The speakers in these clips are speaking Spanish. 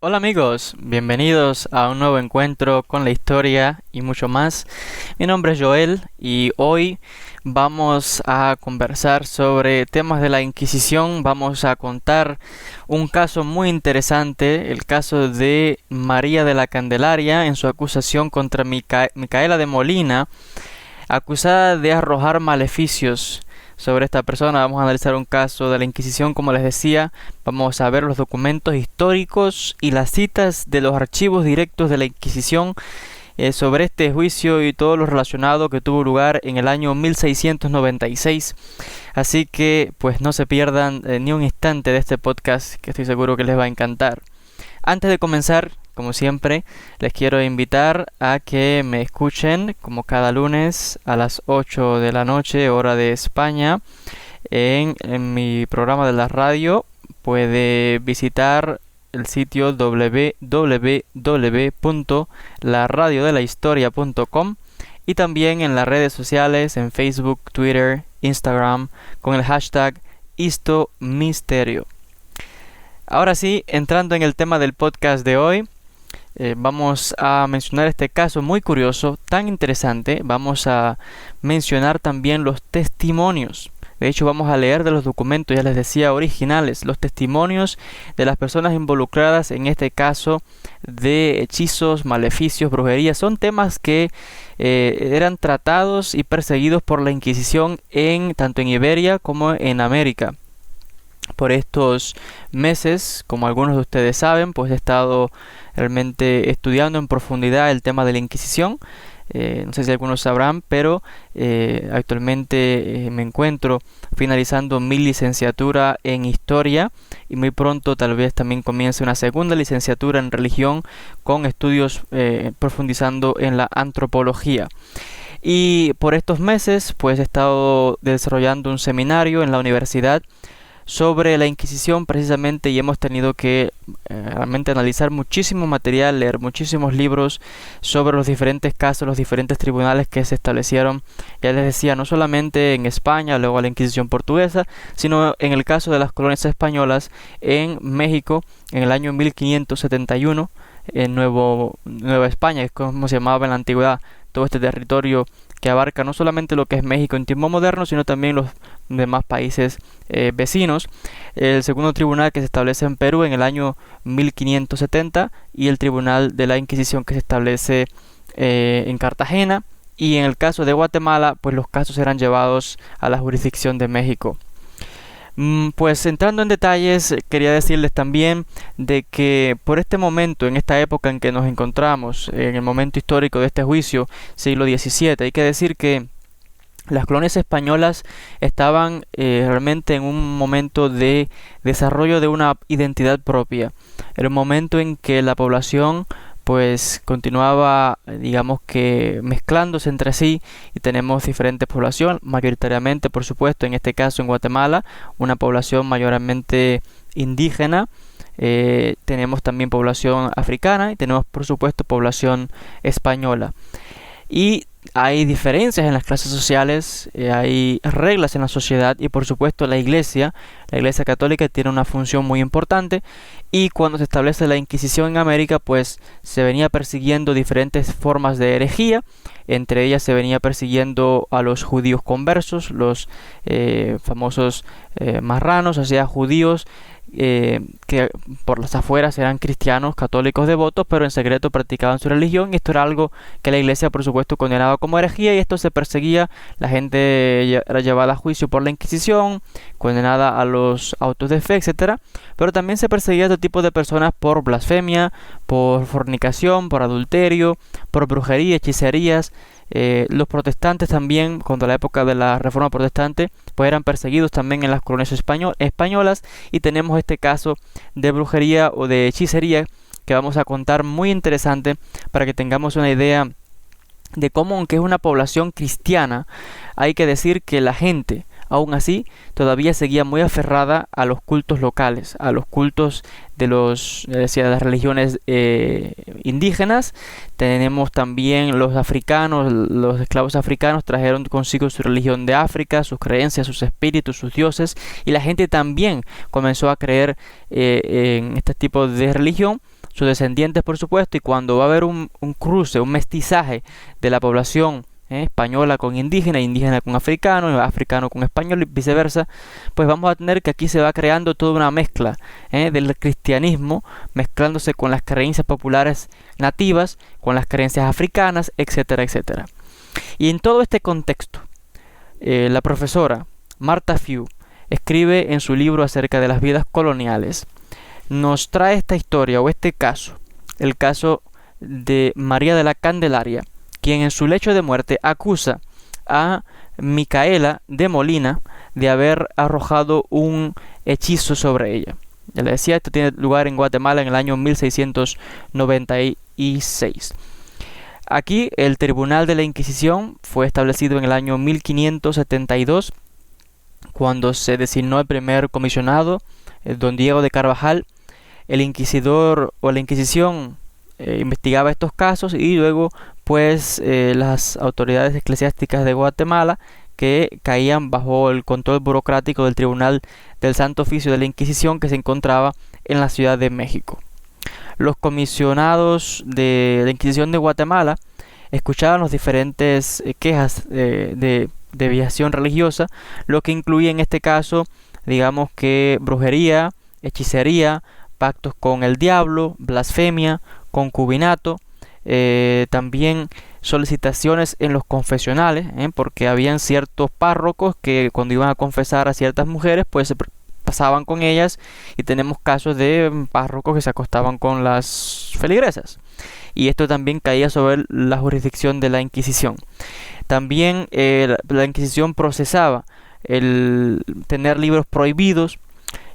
Hola amigos, bienvenidos a un nuevo encuentro con la historia y mucho más. Mi nombre es Joel y hoy vamos a conversar sobre temas de la Inquisición. Vamos a contar un caso muy interesante, el caso de María de la Candelaria en su acusación contra Micaela de Molina, acusada de arrojar maleficios sobre esta persona. Vamos a analizar un caso de la Inquisición, como les decía. Vamos a ver los documentos históricos y las citas de los archivos directos de la Inquisición sobre este juicio y todo lo relacionado que tuvo lugar en el año 1696. Así que pues no se pierdan ni un instante de este podcast, que estoy seguro que les va a encantar. Antes de comenzar, como siempre, les quiero invitar a que me escuchen como cada lunes a las 8 de la noche, hora de España, en mi programa de la radio. Puede visitar el sitio www.laradiodelahistoria.com y también en las redes sociales, en Facebook, Twitter, Instagram, con el hashtag HistoMisterio. Ahora sí, entrando en el tema del podcast de hoy, vamos a mencionar este caso muy curioso, tan interesante. Vamos a mencionar también los testimonios. De hecho, vamos a leer de los documentos, ya les decía, originales, los testimonios de las personas involucradas en este caso de hechizos, maleficios, brujerías. Son temas que eran tratados y perseguidos por la Inquisición tanto en Iberia como en América. Por estos meses, como algunos de ustedes saben, pues he estado realmente estudiando en profundidad el tema de la Inquisición. No sé si algunos sabrán, pero actualmente me encuentro finalizando mi licenciatura en Historia y muy pronto tal vez también comience una segunda licenciatura en Religión con estudios profundizando en la antropología. Y por estos meses pues he estado desarrollando un seminario en la universidad sobre la Inquisición precisamente, y hemos tenido que realmente analizar muchísimo material, leer muchísimos libros sobre los diferentes casos, los diferentes tribunales que se establecieron, ya les decía, no solamente en España, luego la Inquisición portuguesa, sino en el caso de las colonias españolas en México en el año 1571, en Nueva España, que es como se llamaba en la antigüedad todo este territorio que abarca no solamente lo que es México en tiempo moderno, sino también los demás países vecinos. El segundo tribunal que se establece en Perú en el año 1570 y el tribunal de la Inquisición que se establece en Cartagena, y en el caso de Guatemala pues los casos eran llevados a la jurisdicción de México. Pues entrando en detalles, quería decirles también de que por este momento, en esta época en que nos encontramos, en el momento histórico de este juicio, siglo XVII, hay que decir que las colonias españolas estaban realmente en un momento de desarrollo de una identidad propia. Era un momento en que la población pues continuaba, digamos que mezclándose entre sí, y tenemos diferentes poblaciones, mayoritariamente, por supuesto, en este caso en Guatemala, una población mayormente indígena. Tenemos también población africana y tenemos, por supuesto, población española. Y hay diferencias en las clases sociales, hay reglas en la sociedad, y por supuesto la Iglesia Católica tiene una función muy importante. Y cuando se establece la Inquisición en América, pues se venía persiguiendo diferentes formas de herejía. Entre ellas se venía persiguiendo a los judíos conversos, los famosos marranos, o sea, judíos que por las afueras eran cristianos, católicos devotos, pero en secreto practicaban su religión, y esto era algo que la Iglesia, por supuesto, condenaba como herejía, y esto se perseguía. La gente era llevada a juicio por la Inquisición, condenada a los autos de fe, etcétera. Pero también se perseguía a este tipo de personas por blasfemia, por fornicación, por adulterio, por brujería, hechicerías. Los protestantes también, cuando la época de la Reforma Protestante, pues eran perseguidos también en las colonias españolas, y tenemos este caso de brujería o de hechicería que vamos a contar, muy interesante, para que tengamos una idea de cómo, aunque es una población cristiana, hay que decir que la gente, aún así, todavía seguía muy aferrada a los cultos locales, a los cultos de las religiones indígenas. Tenemos también los africanos, los esclavos africanos trajeron consigo su religión de África, sus creencias, sus espíritus, sus dioses, y la gente también comenzó a creer en este tipo de religión, sus descendientes, por supuesto, y cuando va a haber un cruce, un mestizaje de la población española con indígena, indígena con africano, africano con español y viceversa, pues vamos a tener que aquí se va creando toda una mezcla del cristianismo, mezclándose con las creencias populares nativas, con las creencias africanas, etcétera, etcétera. Y en todo este contexto, la profesora Martha Few escribe en su libro acerca de las vidas coloniales, nos trae esta historia o este caso, el caso de María de la Candelaria, quien en su lecho de muerte acusa a Micaela de Molina de haber arrojado un hechizo sobre ella. Ya le decía, esto tiene lugar en Guatemala en el año 1696. Aquí el Tribunal de la Inquisición fue establecido en el año 1572, cuando se designó el primer comisionado, don Diego de Carvajal. El inquisidor o la Inquisición investigaba estos casos y luego pues las autoridades eclesiásticas de Guatemala, que caían bajo el control burocrático del Tribunal del Santo Oficio de la Inquisición, que se encontraba en la Ciudad de México. Los comisionados de la Inquisición de Guatemala escuchaban las diferentes quejas de desviación religiosa, lo que incluía en este caso, digamos que brujería, hechicería, pactos con el diablo, blasfemia, concubinato, también solicitaciones en los confesionales, porque habían ciertos párrocos que cuando iban a confesar a ciertas mujeres, pues se pasaban con ellas, y tenemos casos de párrocos que se acostaban con las feligresas, y esto también caía sobre la jurisdicción de la Inquisición. También la Inquisición procesaba el tener libros prohibidos,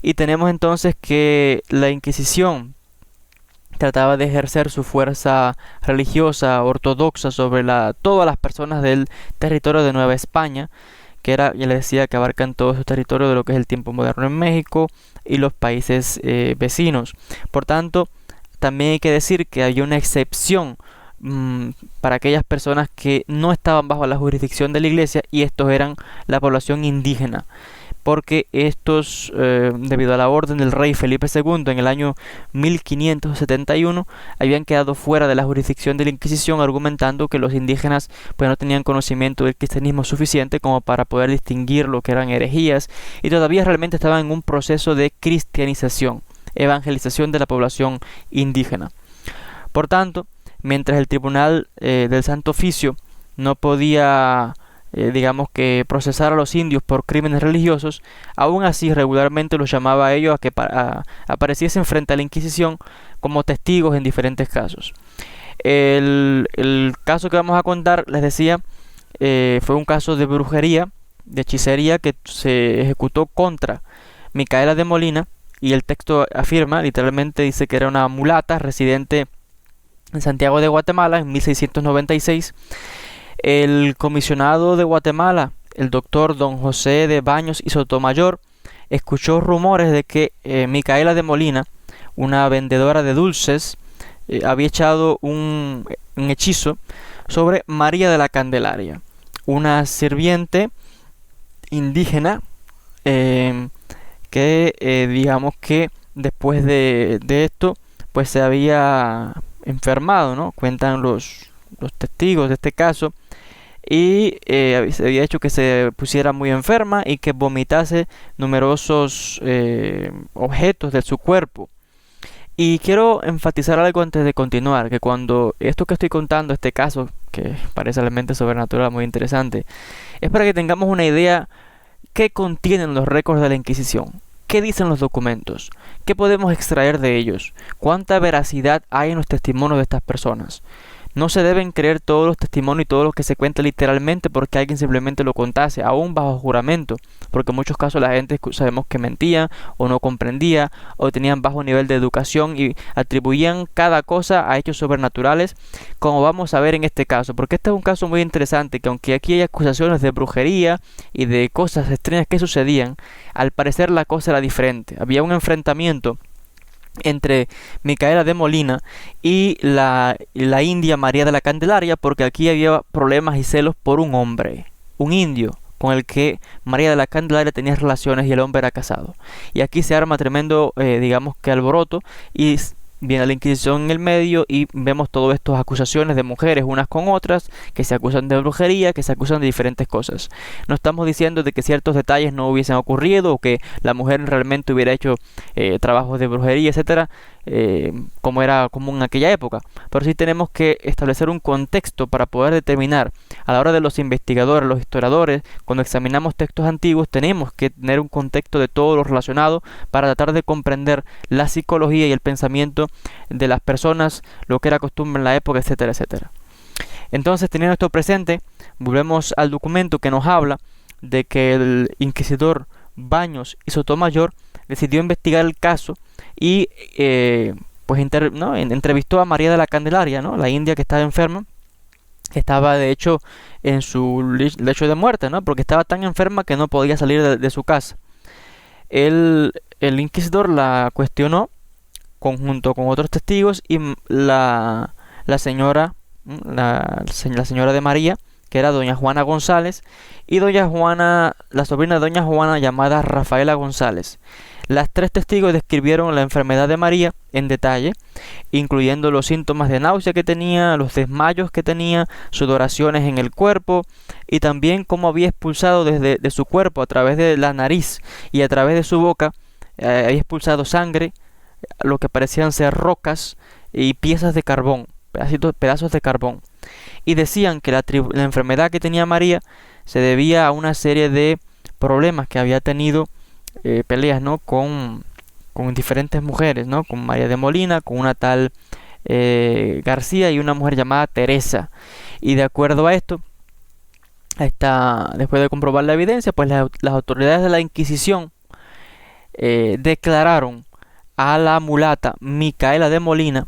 y tenemos entonces que la Inquisición trataba de ejercer su fuerza religiosa ortodoxa sobre todas las personas del territorio de Nueva España, que era, ya les decía, que abarcan todo su territorio de lo que es el tiempo moderno en México y los países vecinos. Por tanto, también hay que decir que había una excepción para aquellas personas que no estaban bajo la jurisdicción de la Iglesia, y estos eran la población indígena, porque estos, debido a la orden del rey Felipe II en el año 1571, habían quedado fuera de la jurisdicción de la Inquisición, argumentando que los indígenas pues no tenían conocimiento del cristianismo suficiente como para poder distinguir lo que eran herejías, y todavía realmente estaban en un proceso de cristianización, evangelización de la población indígena. Por tanto, mientras el Tribunal del Santo Oficio no podía digamos que procesar a los indios por crímenes religiosos, aún así regularmente los llamaba a ellos a que apareciesen frente a la Inquisición como testigos en diferentes casos. El caso que vamos a contar, les decía, fue un caso de brujería, de hechicería, que se ejecutó contra Micaela de Molina, y el texto afirma, literalmente dice que era una mulata residente en Santiago de Guatemala en 1696. El comisionado de Guatemala, el doctor don José de Baños y Sotomayor, escuchó rumores de que Micaela de Molina, una vendedora de dulces, había echado un hechizo sobre María de la Candelaria, una sirviente indígena que digamos que después de esto pues se había enfermado, ¿no? Cuentan los testigos de este caso, y se había hecho que se pusiera muy enferma y que vomitase numerosos objetos de su cuerpo. Y quiero enfatizar algo antes de continuar, que cuando esto que estoy contando, este caso, que parece realmente sobrenatural, muy interesante, es para que tengamos una idea qué contienen los récords de la Inquisición, qué dicen los documentos, qué podemos extraer de ellos, cuánta veracidad hay en los testimonios de estas personas. No se deben creer todos los testimonios y todo lo que se cuenta literalmente porque alguien simplemente lo contase, aún bajo juramento, porque en muchos casos la gente sabemos que mentía o no comprendía o tenían bajo nivel de educación y atribuían cada cosa a hechos sobrenaturales, como vamos a ver en este caso, porque este es un caso muy interesante, que aunque aquí hay acusaciones de brujería y de cosas extrañas que sucedían, al parecer la cosa era diferente. Había un enfrentamiento entre Micaela de Molina y la india María de la Candelaria, porque aquí había problemas y celos por un hombre, un indio, con el que María de la Candelaria tenía relaciones y el hombre era casado. Y aquí se arma tremendo, digamos que alboroto, y viene la Inquisición en el medio y vemos todas estas acusaciones de mujeres unas con otras, que se acusan de brujería, que se acusan de diferentes cosas. No estamos diciendo de que ciertos detalles no hubiesen ocurrido o que la mujer realmente hubiera hecho trabajos de brujería, etcétera, como era común en aquella época. Pero sí tenemos que establecer un contexto para poder determinar, a la hora de los investigadores, los historiadores, cuando examinamos textos antiguos, tenemos que tener un contexto de todo lo relacionado para tratar de comprender la psicología y el pensamiento de las personas, lo que era costumbre en la época, etcétera, etcétera. Entonces, teniendo esto presente, volvemos al documento que nos habla de que el inquisidor Baños y Sotomayor decidió investigar el caso y pues entrevistó a María de la Candelaria, ¿no? La india que estaba enferma, que estaba de hecho en su lecho de muerte, ¿no? Porque estaba tan enferma que no podía salir de su casa. El inquisidor la cuestionó junto con otros testigos y la señora de María, que era doña Juana González, y doña Juana, la sobrina de doña Juana, llamada Rafaela González. Las tres testigos describieron la enfermedad de María en detalle, incluyendo los síntomas de náusea que tenía, los desmayos que tenía, sudoraciones en el cuerpo y también cómo había expulsado desde de su cuerpo a través de la nariz y a través de su boca, había expulsado sangre, lo que parecían ser rocas y piezas de carbón, pedazos de carbón. Y decían que la enfermedad que tenía María se debía a una serie de problemas que había tenido, peleas, ¿no? con diferentes mujeres, ¿no? Con María de Molina, con una tal García y una mujer llamada Teresa. Y de acuerdo a esto, después de comprobar la evidencia, pues las autoridades de la Inquisición declararon a la mulata Micaela de Molina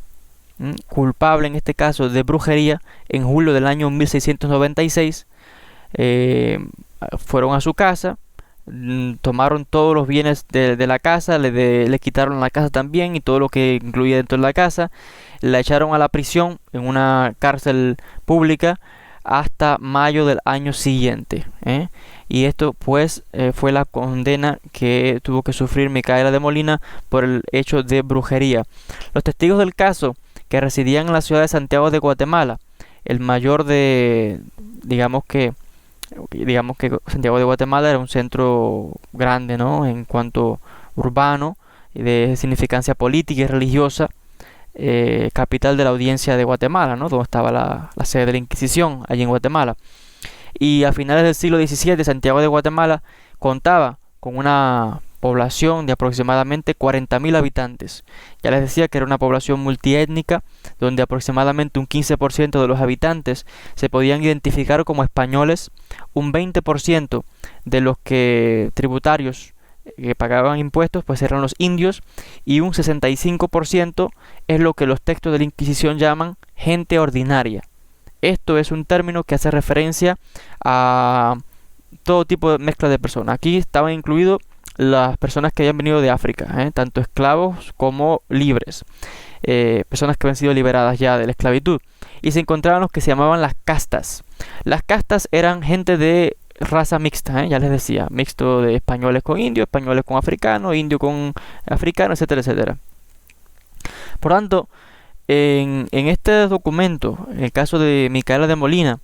culpable en este caso de brujería en julio del año 1696. Fueron a su casa, tomaron todos los bienes de la casa, le quitaron la casa también y todo lo que incluía dentro de la casa, la echaron a la prisión en una cárcel pública hasta mayo del año siguiente, y esto pues fue la condena que tuvo que sufrir Micaela de Molina por el hecho de brujería. Los testigos del caso, que residían en la ciudad de Santiago de Guatemala, el mayor de, digamos que Santiago de Guatemala era un centro grande, ¿no? En cuanto urbano, de significancia política y religiosa, capital de la audiencia de Guatemala, ¿no? Donde estaba la sede de la Inquisición, allí en Guatemala. Y a finales del siglo XVII, Santiago de Guatemala contaba con una población de aproximadamente 40.000 habitantes. Ya les decía que era una población multiétnica, donde aproximadamente un 15% de los habitantes se podían identificar como españoles, un 20% de los tributarios que pagaban impuestos pues eran los indios, y un 65% es lo que los textos de la Inquisición llaman gente ordinaria. Esto es un término que hace referencia a todo tipo de mezcla de personas. Aquí estaban incluidos las personas que habían venido de África, tanto esclavos como libres, personas que habían sido liberadas ya de la esclavitud, y se encontraban los que se llamaban las castas. Las castas eran gente de raza mixta, ya les decía, mixto de españoles con indios, españoles con africanos, indio con africanos, etcétera, etcétera. Por tanto, en este documento, en el caso de Micaela de Molina,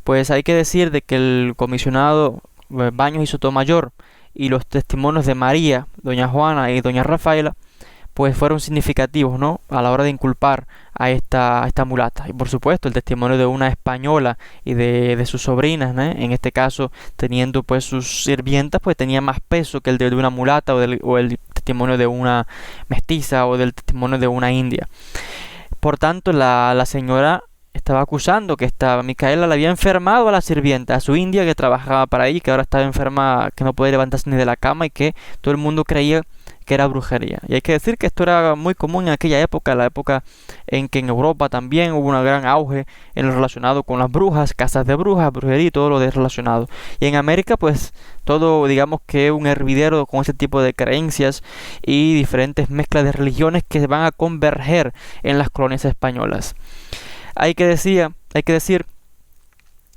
pues hay que decir de que el comisionado Baños y Sotomayor y los testimonios de María, doña Juana y doña Rafaela, pues fueron significativos, ¿no? A la hora de inculpar a esta esta mulata. Y por supuesto el testimonio de una española y de sus sobrinas, ¿no? En este caso teniendo pues sus sirvientas, pues tenía más peso que el de una mulata o el testimonio de una mestiza o del testimonio de una india. Por tanto, la señora estaba acusando que Micaela le había enfermado a la sirvienta, a su india que trabajaba para ahí, que ahora estaba enferma, que no podía levantarse ni de la cama y que todo el mundo creía que era brujería. Y hay que decir que esto era muy común en aquella época, la época en que en Europa también hubo un gran auge en lo relacionado con las brujas, casas de brujas, brujería y todo lo relacionado. Y en América pues todo, digamos que un hervidero con ese tipo de creencias y diferentes mezclas de religiones que van a converger en las colonias españolas. Hay que decir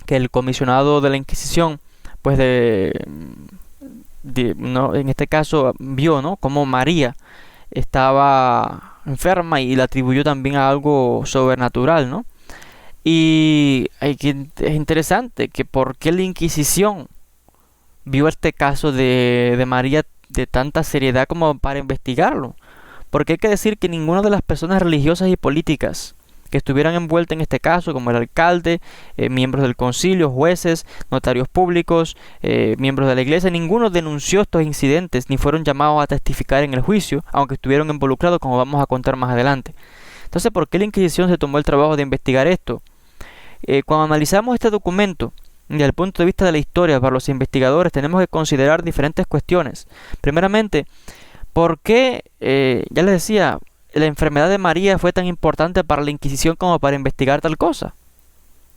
que el comisionado de la Inquisición, pues en este caso vio, ¿no? Cómo María estaba enferma y la atribuyó también a algo sobrenatural, ¿no? Y es interesante que por qué la Inquisición vio este caso de María de tanta seriedad como para investigarlo. Porque hay que decir que ninguna de las personas religiosas y políticas que estuvieran envueltas en este caso, como el alcalde, miembros del concilio, jueces, notarios públicos, miembros de la iglesia, ninguno denunció estos incidentes ni fueron llamados a testificar en el juicio, aunque estuvieron involucrados, como vamos a contar más adelante. Entonces, ¿por qué la Inquisición se tomó el trabajo de investigar esto? Cuando analizamos este documento desde el punto de vista de la historia para los investigadores, tenemos que considerar diferentes cuestiones. Primeramente, ¿por qué, ya les decía, la enfermedad de María fue tan importante para la Inquisición como para investigar tal cosa?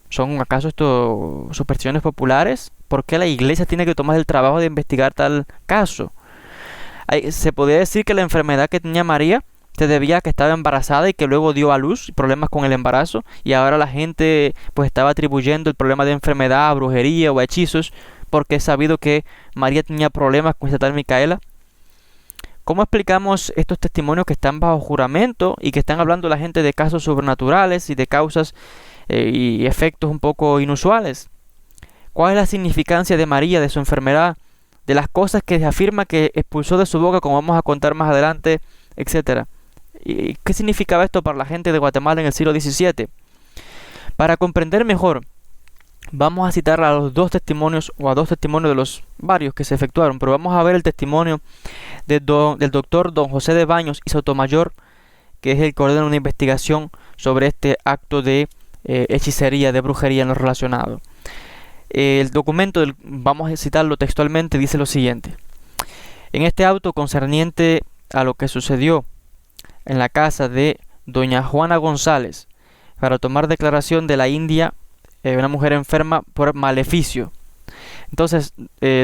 ¿Son acaso esto supersticiones populares? ¿Por qué la iglesia tiene que tomar el trabajo de investigar tal caso? Se podría decir que la enfermedad que tenía María se debía a que estaba embarazada y que luego dio a luz, problemas con el embarazo, y ahora la gente pues estaba atribuyendo el problema de enfermedad a brujería o a hechizos, porque es sabido que María tenía problemas con esta tal Micaela. ¿Cómo explicamos estos testimonios que están bajo juramento y que están hablando la gente de casos sobrenaturales y de causas y efectos un poco inusuales? ¿Cuál es la significancia de María, de su enfermedad, de las cosas que afirma que expulsó de su boca, como vamos a contar más adelante, etcétera? ¿Y qué significaba esto para la gente de Guatemala en el siglo XVII? Para comprender mejor, vamos a citar a los dos testimonios, o a dos testimonios de los varios que se efectuaron, pero vamos a ver el testimonio del doctor don José de Baños y Sotomayor, que es el que ordena una investigación sobre este acto de hechicería, de brujería en lo relacionado. El documento, vamos a citarlo textualmente, dice lo siguiente: en este auto concerniente a lo que sucedió en la casa de doña Juana González para tomar declaración de la India, una mujer enferma por maleficio. Entonces,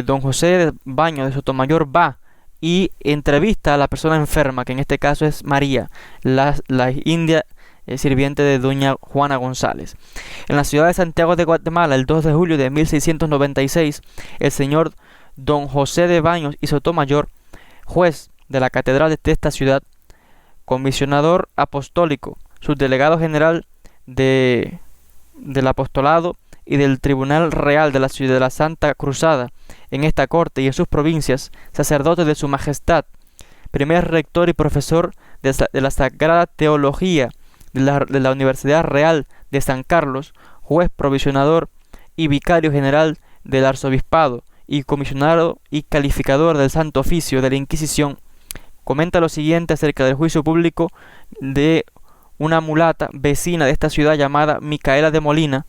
don José de Baños de Sotomayor va y entrevista a la persona enferma, que en este caso es María, la india sirviente de doña Juana González. En la ciudad de Santiago de Guatemala, el 2 de julio de 1696, el señor don José de Baños y Sotomayor, juez de la catedral de esta ciudad, comisionador apostólico, subdelegado general del apostolado y del Tribunal Real de la Ciudad de la Santa Cruzada en esta corte y en sus provincias, sacerdote de su majestad, primer rector y profesor de la Sagrada Teología de la Universidad Real de San Carlos, juez provisionador y vicario general del arzobispado y comisionado y calificador del Santo Oficio de la Inquisición, comenta lo siguiente acerca del juicio público de una mulata vecina de esta ciudad llamada Micaela de Molina,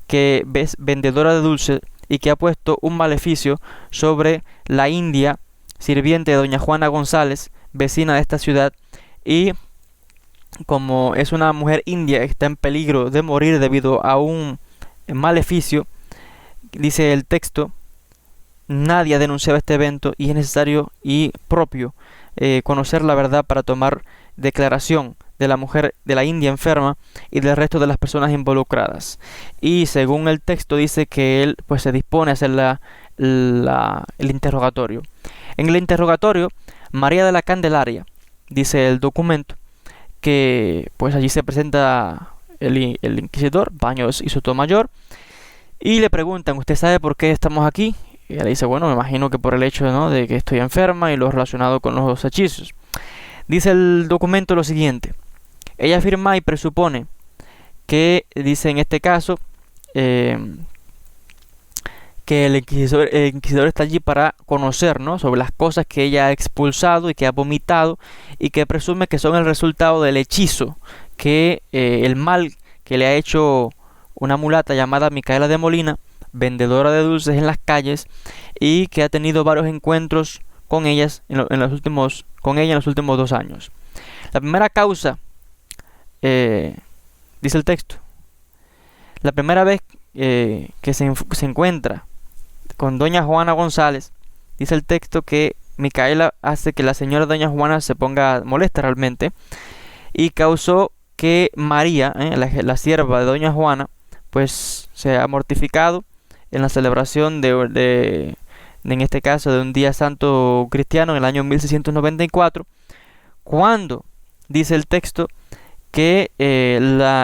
que es vendedora de dulces y que ha puesto un maleficio sobre la india sirviente de doña Juana González, vecina de esta ciudad, y como es una mujer india que está en peligro de morir debido a un maleficio, dice el texto, nadie ha denunciado este evento y es necesario y propio conocer la verdad para tomar declaración de la mujer de la India enferma y del resto de las personas involucradas. Y según el texto dice que él pues se dispone a hacer el interrogatorio. En el interrogatorio, María de la Candelaria, dice el documento, que pues allí se presenta el inquisidor Baños y Sotomayor y le preguntan: ¿usted sabe por qué estamos aquí? Y ella dice: bueno, me imagino que por el hecho, ¿no?, de que estoy enferma y lo relacionado con los hechizos. Dice el documento lo siguiente: ella afirma y presupone que, dice en este caso, que el inquisidor está allí para conocer, ¿no?, sobre las cosas que ella ha expulsado y que ha vomitado y que presume que son el resultado del hechizo, que el mal que le ha hecho una mulata llamada Micaela de Molina, vendedora de dulces en las calles, y que ha tenido varios encuentros con ellas en los últimos 2 años. La primera causa, dice el texto, la primera vez que se encuentra con doña Juana González, dice el texto que Micaela hace que la señora doña Juana se ponga molesta realmente y causó que María, la sierva de doña Juana, pues se ha mortificado en la celebración en este caso de un día santo cristiano en el año 1694, cuando dice el texto que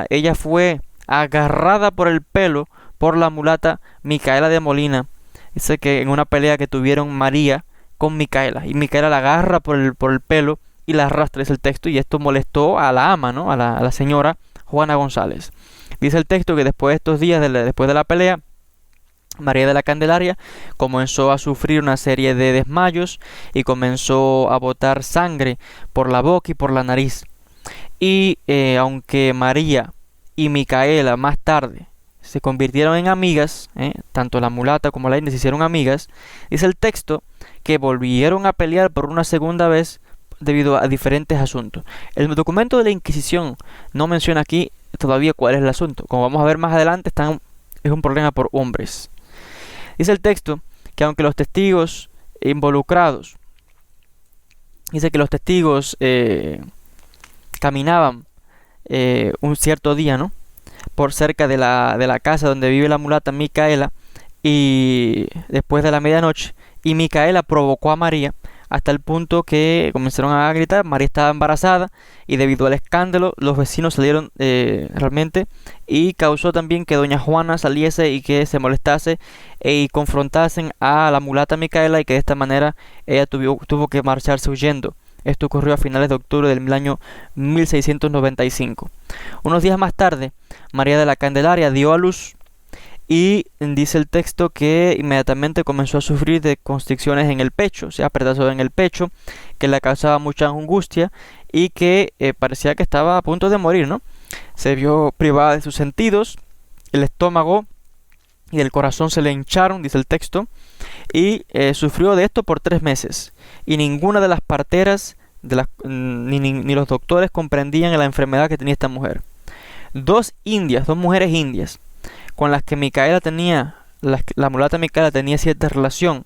ella fue agarrada por el pelo por la mulata Micaela de Molina. Dice que en una pelea que tuvieron María con Micaela, y Micaela la agarra por el pelo y la arrastra, es el texto, y esto molestó a la ama, ¿no? A la señora Juana González. Dice el texto que después de estos días, después de la pelea, María de la Candelaria comenzó a sufrir una serie de desmayos y comenzó a botar sangre por la boca y por la nariz. Y aunque María y Micaela más tarde se convirtieron en amigas, tanto la mulata como la india se hicieron amigas, dice el texto que volvieron a pelear por una segunda vez debido a diferentes asuntos. El documento de la Inquisición no menciona aquí todavía cuál es el asunto. Como vamos a ver más adelante, es un problema por hombres. Dice el texto que aunque los testigos involucrados, dice que los testigos caminaban un cierto día, ¿no?, por cerca de la casa donde vive la mulata Micaela, y después de la medianoche, y Micaela provocó a María hasta el punto que comenzaron a gritar. María estaba embarazada y debido al escándalo los vecinos salieron realmente, y causó también que doña Juana saliese y que se molestase y confrontasen a la mulata Micaela, y que de esta manera ella tuvo que marcharse huyendo. Esto ocurrió a finales de octubre del año 1695. Unos días más tarde, María de la Candelaria dio a luz, y dice el texto que inmediatamente comenzó a sufrir de constricciones en el pecho, o sea, apretazos en el pecho, que le causaba mucha angustia y que parecía que estaba a punto de morir, ¿no? Se vio privada de sus sentidos, el estómago y el corazón se le hincharon, dice el texto, y sufrió de esto por 3 meses. Y ninguna de las parteras ni los doctores comprendían la enfermedad que tenía esta mujer. Dos mujeres indias, con las que Micaela tenía, la mulata Micaela tenía cierta relación,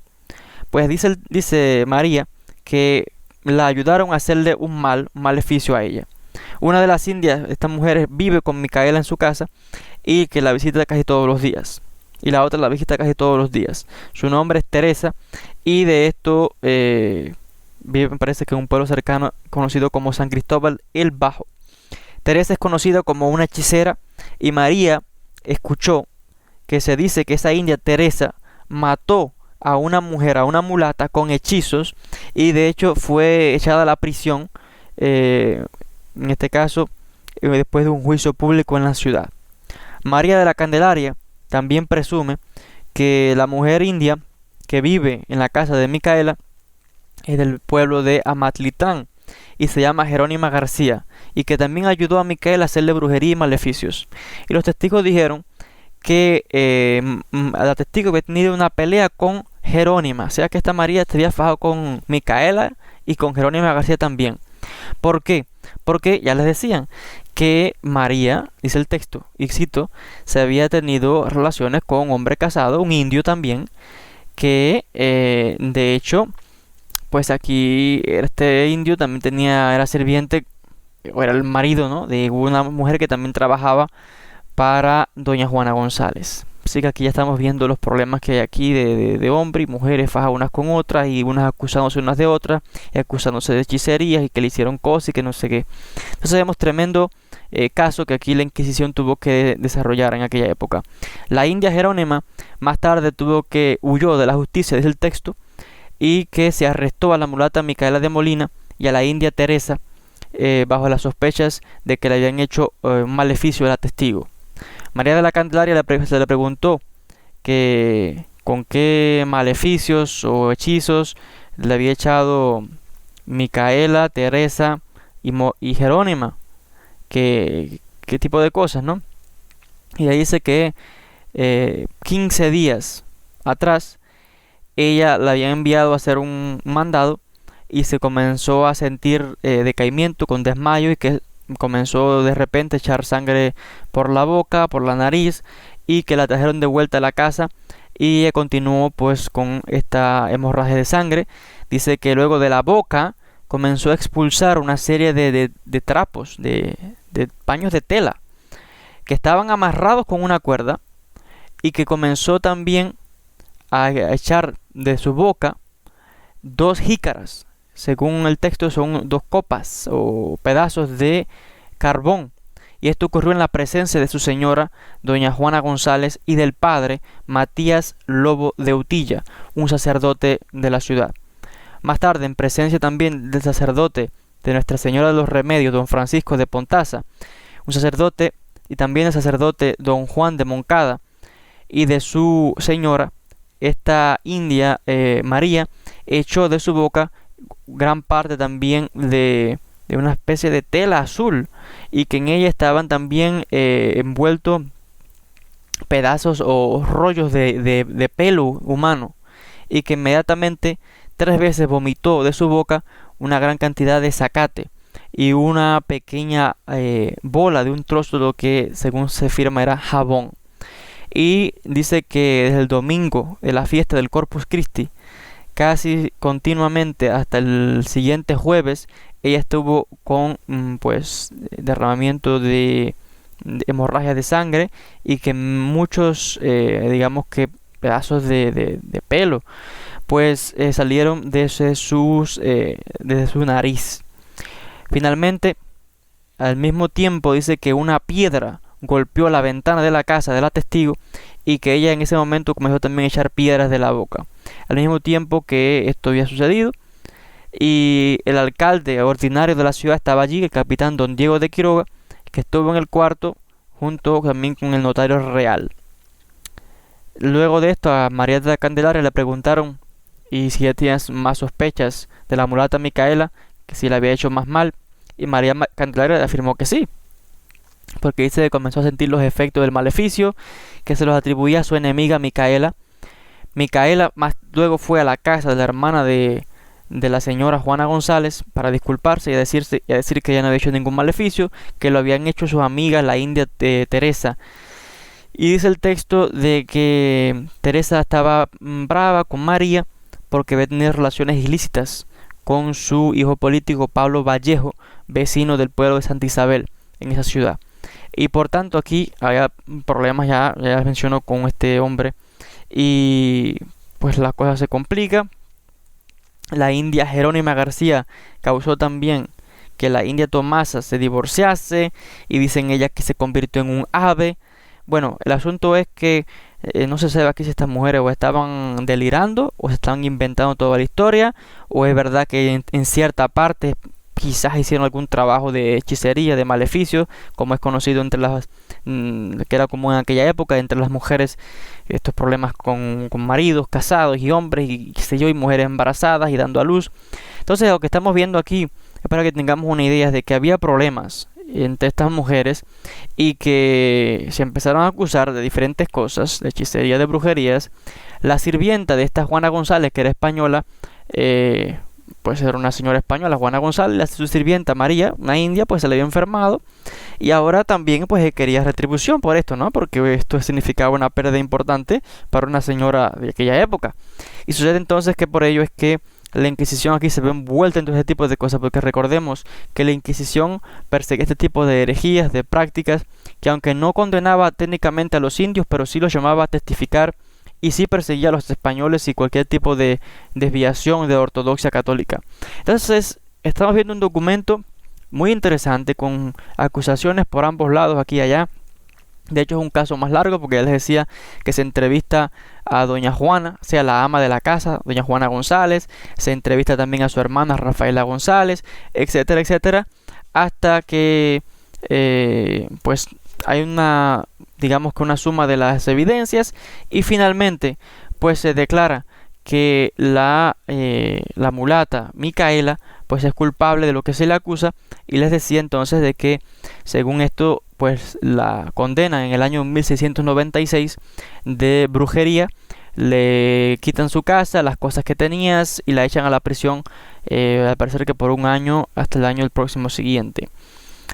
pues dice María que la ayudaron a hacerle un maleficio a ella. Una de las indias, esta mujer, vive con Micaela en su casa y que la visita casi todos los días. Y la otra la visita casi todos los días. Su nombre es Teresa, y de esto vive, me parece que en un pueblo cercano conocido como San Cristóbal el Bajo. Teresa es conocida como una hechicera, y María escuchó que se dice que esa india Teresa mató a una mujer, a una mulata, con hechizos, y de hecho fue echada a la prisión, en este caso después de un juicio público en la ciudad. María de la Candelaria también presume que la mujer india que vive en la casa de Micaela es del pueblo de Amatitlán y se llama Jerónima García, y que también ayudó a Micaela a hacerle brujería y maleficios. Y los testigos dijeron que la testigo había tenido una pelea con Jerónima, o sea que esta María se había fajado con Micaela y con Jerónima García también. ¿Por qué? Porque ya les decían que María, dice el texto, y cito, se había tenido relaciones con un hombre casado, un indio también, que de hecho, pues aquí este indio también era sirviente, o era el marido, ¿no?, de una mujer que también trabajaba para doña Juana González. Así que aquí ya estamos viendo los problemas que hay aquí de hombre y mujeres fajadas unas con otras, y unas acusándose unas de otras, y acusándose de hechicerías y que le hicieron cosas y que no sé qué. Entonces vemos tremendo caso que aquí la Inquisición tuvo que desarrollar en aquella época. La india Jerónima más tarde huyó de la justicia, dice el texto, y que se arrestó a la mulata Micaela de Molina y a la india Teresa bajo las sospechas de que le habían hecho un maleficio a la testigo. María de la Candelaria se le preguntó que con qué maleficios o hechizos le había echado Micaela, Teresa y Jerónima, qué tipo de cosas, ¿no? Y ahí dice que 15 días atrás ella la había enviado a hacer un mandado, y se comenzó a sentir decaimiento con desmayo, y que comenzó de repente a echar sangre por la boca, por la nariz, y que la trajeron de vuelta a la casa, y ella continuó pues con esta hemorragia de sangre. Dice que luego de la boca comenzó a expulsar una serie de trapos, de paños de tela que estaban amarrados con una cuerda, y que comenzó también a echar de su boca 2 jícaras según el texto, son 2 copas o pedazos de carbón. Y esto ocurrió en la presencia de su señora, doña Juana González, y del padre Matías Lobo de Utilla, un sacerdote de la ciudad. Más tarde, en presencia también del sacerdote de Nuestra Señora de los Remedios, don Francisco de Pontaza, un sacerdote, y también el sacerdote don Juan de Moncada, y de su señora, esta india María, echó de su boca gran parte también de una especie de tela azul, y que en ella estaban también envueltos pedazos o rollos de pelo humano, y que inmediatamente 3 veces vomitó de su boca una gran cantidad de zacate y una pequeña bola de un trozo de lo que según se afirma era jabón. Y dice que desde el domingo de la fiesta del Corpus Christi, casi continuamente hasta el siguiente jueves, ella estuvo con pues derramamiento de hemorragia de sangre, y que muchos digamos que pedazos de pelo pues salieron desde su nariz. Finalmente, al mismo tiempo, dice que una piedra golpeó la ventana de la casa de la testigo, y que ella en ese momento comenzó también a echar piedras de la boca. Al mismo tiempo que esto había sucedido, y el alcalde ordinario de la ciudad estaba allí, el capitán don Diego de Quiroga, que estuvo en el cuarto junto también con el notario real. Luego de esto, a María de la Candelaria le preguntaron y si ya tienes más sospechas de la mulata Micaela, que si la había hecho más mal, y María Candelaria afirmó que sí, porque dice que comenzó a sentir los efectos del maleficio, que se los atribuía a su enemiga Micaela. Micaela más luego fue a la casa de la hermana de la señora Juana González para disculparse y a decir que ella no había hecho ningún maleficio, que lo habían hecho sus amigas, la india Teresa. Y dice el texto de que Teresa estaba brava con María porque había tenido relaciones ilícitas con su hijo político Pablo Vallejo, vecino del pueblo de Santa Isabel en esa ciudad. Y por tanto aquí había problemas, ya mencionó, con este hombre, y pues la cosa se complica. La india Jerónima García causó también que la india Tomasa se divorciase, y dicen ella que se convirtió en un ave. Bueno, el asunto es que no se sabe aquí si estas mujeres o estaban delirando o se estaban inventando toda la historia, o es verdad que en cierta parte quizás hicieron algún trabajo de hechicería, de maleficio, como es conocido entre las que era común en aquella época entre las mujeres, estos problemas con maridos casados y hombres y qué sé yo, y mujeres embarazadas y dando a luz. Entonces lo que estamos viendo aquí es para que tengamos una idea de que había problemas entre estas mujeres, y que se empezaron a acusar de diferentes cosas, de hechicería, de brujerías. La sirvienta de esta Juana González, que era española, pues era una señora española, Juana González, su sirvienta María, una india, pues se le había enfermado, y ahora también pues quería retribución por esto, ¿no? Porque esto significaba una pérdida importante para una señora de aquella época. Y sucede entonces que por ello es que la Inquisición aquí se ve envuelta en todo ese tipo de cosas, porque recordemos que la Inquisición perseguía este tipo de herejías, de prácticas, que aunque no condenaba técnicamente a los indios, pero sí los llamaba a testificar, y sí perseguía a los españoles y cualquier tipo de desviación de ortodoxia católica. Entonces estamos viendo un documento muy interesante con acusaciones por ambos lados, aquí y allá. De hecho es un caso más largo, porque ya les decía que se entrevista a doña Juana, o sea, la ama de la casa, doña Juana González, se entrevista también a su hermana Rafaela González, etcétera, etcétera, hasta que pues hay una, digamos que una suma de las evidencias, y finalmente pues se declara que la mulata Micaela pues es culpable de lo que se le acusa. Y les decía entonces de que según esto pues la condenan en el año 1696 de brujería, le quitan su casa, las cosas que tenías, y la echan a la prisión, al parecer que por 1 año, hasta el año próximo siguiente.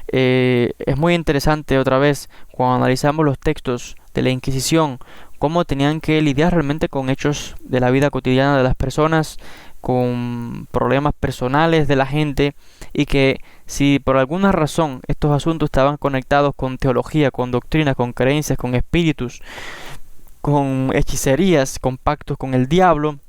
Es muy interesante otra vez cuando analizamos los textos de la Inquisición, cómo tenían que lidiar realmente con hechos de la vida cotidiana de las personas, con problemas personales de la gente, y que si por alguna razón estos asuntos estaban conectados con teología, con doctrina, con creencias, con espíritus, con hechicerías, con pactos con el diablo,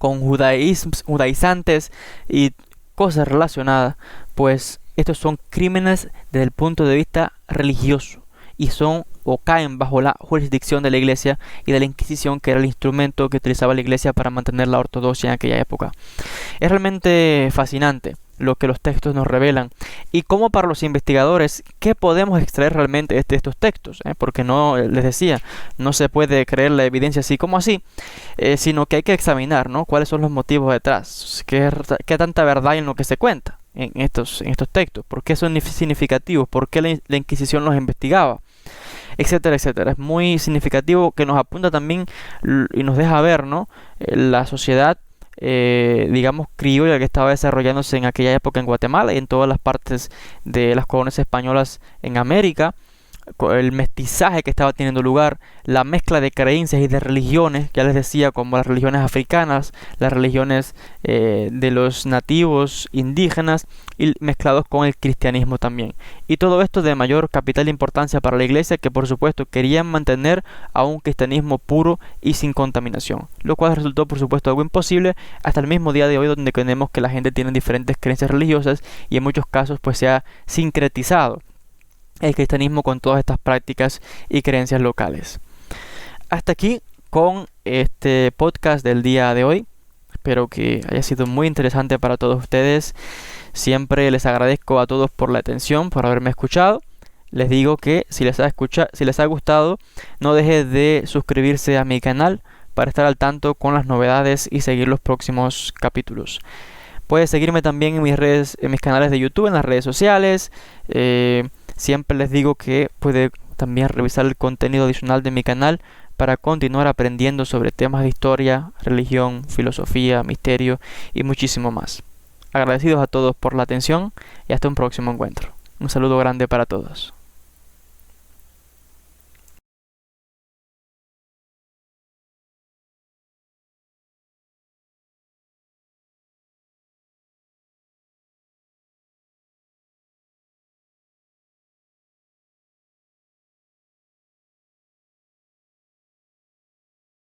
con judaizantes y cosas relacionadas, pues estos son crímenes desde el punto de vista religioso y son o caen bajo la jurisdicción de la Iglesia y de la Inquisición, que era el instrumento que utilizaba la Iglesia para mantener la ortodoxia en aquella época. Es realmente fascinante lo que los textos nos revelan y cómo para los investigadores, ¿qué podemos extraer realmente de estos textos? Porque no, les decía, no se puede creer la evidencia así como así, sino que hay que examinar, ¿no?, cuáles son los motivos detrás, qué tanta verdad hay en lo que se cuenta en estos textos, por qué son significativos, por qué la Inquisición los investigaba, etcétera, etcétera. Es muy significativo que nos apunta también y nos deja ver, ¿no?, la sociedad digamos criolla que estaba desarrollándose en aquella época en Guatemala y en todas las partes de las colonias españolas en América, el mestizaje que estaba teniendo lugar, la mezcla de creencias y de religiones, ya les decía, como las religiones africanas, las religiones de los nativos indígenas y mezclados con el cristianismo también. Y todo esto de mayor capital importancia para la Iglesia, que por supuesto querían mantener a un cristianismo puro y sin contaminación, lo cual resultó por supuesto algo imposible hasta el mismo día de hoy, donde tenemos que la gente tiene diferentes creencias religiosas y en muchos casos pues se ha sincretizado el cristianismo con todas estas prácticas y creencias locales. Hasta aquí con este podcast del día de hoy. Espero que haya sido muy interesante para todos ustedes. Siempre les agradezco a todos por la atención, por haberme escuchado. Les digo que si les ha gustado, no dejen de suscribirse a mi canal para estar al tanto con las novedades y seguir los próximos capítulos. Puedes seguirme también en mis canales de YouTube, en las redes sociales. Siempre les digo que puede también revisar el contenido adicional de mi canal para continuar aprendiendo sobre temas de historia, religión, filosofía, misterio y muchísimo más. Agradecidos a todos por la atención y hasta un próximo encuentro. Un saludo grande para todos.